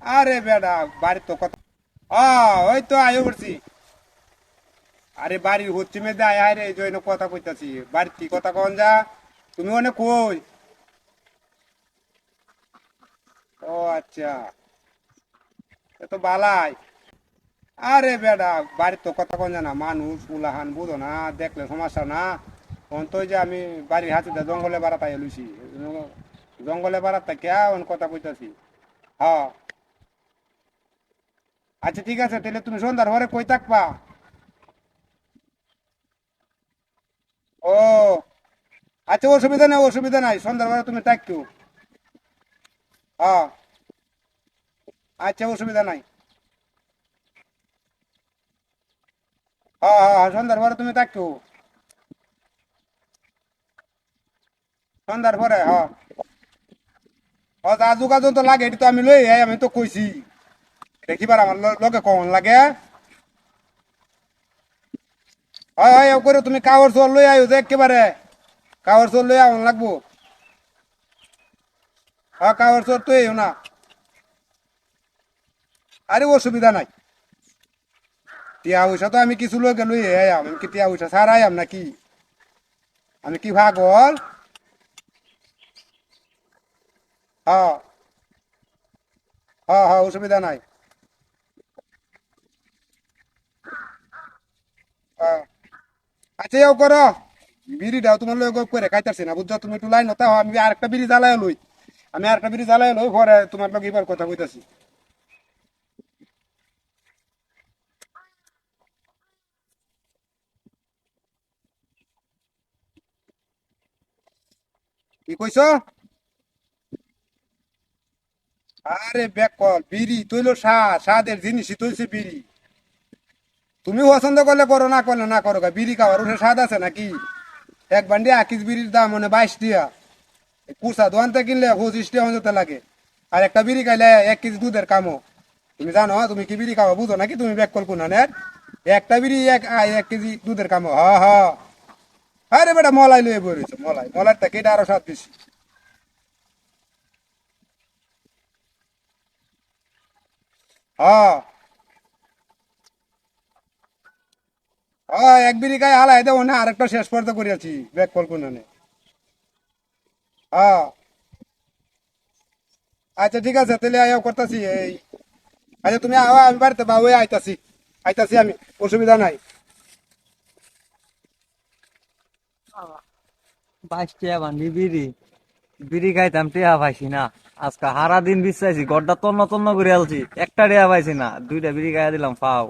আরে বেডা বাড়ির তো কথা ওই তো আয়ো করছি। আরে বাড়ির হচ্ছে মেয়েদে আয় আয় রে এই জন্য কথা কইতাছি বাড়ির কি কথা কন যা তুমি অনেক কই। ও আচ্ছা, এ তো বালাই। আরে বেডা বাড়ির তো কথা কন জানা মানুষ উলাহান বুঝো না দেখলে সমস্যা না। তখন তো ওই যে আমি বাড়ির হাতিতে জঙ্গলে বাড়াতে লুছি, জঙ্গলে বাড়াতে কে কথা কইতাছি। হ্যাঁ আচ্ছা ঠিক আছে তাহলে তুমি সন্ধ্যার পরে কই থাকবা? ও আচ্ছা অসুবিধা নাই সন্ধ্যার পরে তুমি থাকতো। হ্যাঁ আচ্ছা অসুবিধা নাই। হ্যাঁ হ্যাঁ হ্যাঁ, সন্ধ্যার পরে তুমি থাকতো। সন্ধ্যার পরে হ্যাঁ। হ্যাঁ যা যোগাযোগ তো লাগে এটা তো আমি লই আই, আমি তো কইছি দেখিবার আমার লগে কখন লাগে। হয় হয় করে তুমি কাগজ চোর লই আইও যে একেবারে কাগজ চোর লই আউন লাগবো। হ্যাঁ কাগজ চোর তো এই না। আরে অসুবিধা নাই, টিয়া পয়সা তো আমি কিছু লগে লই আইয়াম, আমি কি টিয়া পয়সা ছাড়াই আম নাকি? আমি কি ভাগল? হ্যাঁ হ্যাঁ হ্যাঁ অসুবিধা নাই। হ্যাঁ আচ্ছা এও করো, বিড়িটাও তোমার লগে গপ করে খাইতাছি না বুঝছো, তুমি একটু লাইন হতা আমি আরেকটা বিড়ি জ্বালায় লই। আমি আরেকটা বিড়ি জ্বালায় লই পরে তোমার লগে এবার কথা কইতাছি। কি কইছো? আরে বেকল বিড়ি তৈল স্বাদ, স্বাদের জিনিসই তৈছে বিড়ি। তুমি পছন্দ করলে করো, না করলে না করো, বিড়ি খাওয়ার উঠে স্বাদ আছে নাকি? এক বান্ডি আকিস বিড়ির দাম মানে 22 টিয়া, কুসা দোকানতে কিনলে 25 টিয়া হতে লাগে। আর একটা বিড়ি খাইলে 1 কেজি দুধের কামো। তুমি জানো তুমি কি বিড়ি খাওয়া বুঝো নাকি? তুমি বেকল কোনানের একটা বিড়ি 1 কেজি দুধের কামো। হ হ আরে বেটা মলাই লয়ে বইছো, মলাই মলার থেকে এটা আরো স্বাদ বেশি। হ্যাঁ হ্যাঁ এক বিড়ি খাই হালাই দেবো না, আরেকটা শেষ পর্যন্ত করিয়াছি বেকল কোনানে। হ্যাঁ আচ্ছা ঠিক আছে তাহলে আয়াও করতেছি এই। আচ্ছা তুমি আও, আমি বাড়িতে বা ওই আইতাছি, আইতাছি আমি, অসুবিধা নাই। 22 টাকা বান্ধি বিড়ি, বিড়ি খাইতাম টিয়া পাইছি না। আজকে সারা দিন বিশ্বাসী গড়টা তন্ন তন্ন করে আলছি, একটা টিয়া পাইছি না, 2টা বিড়ি খাইয়া দিলাম পাও।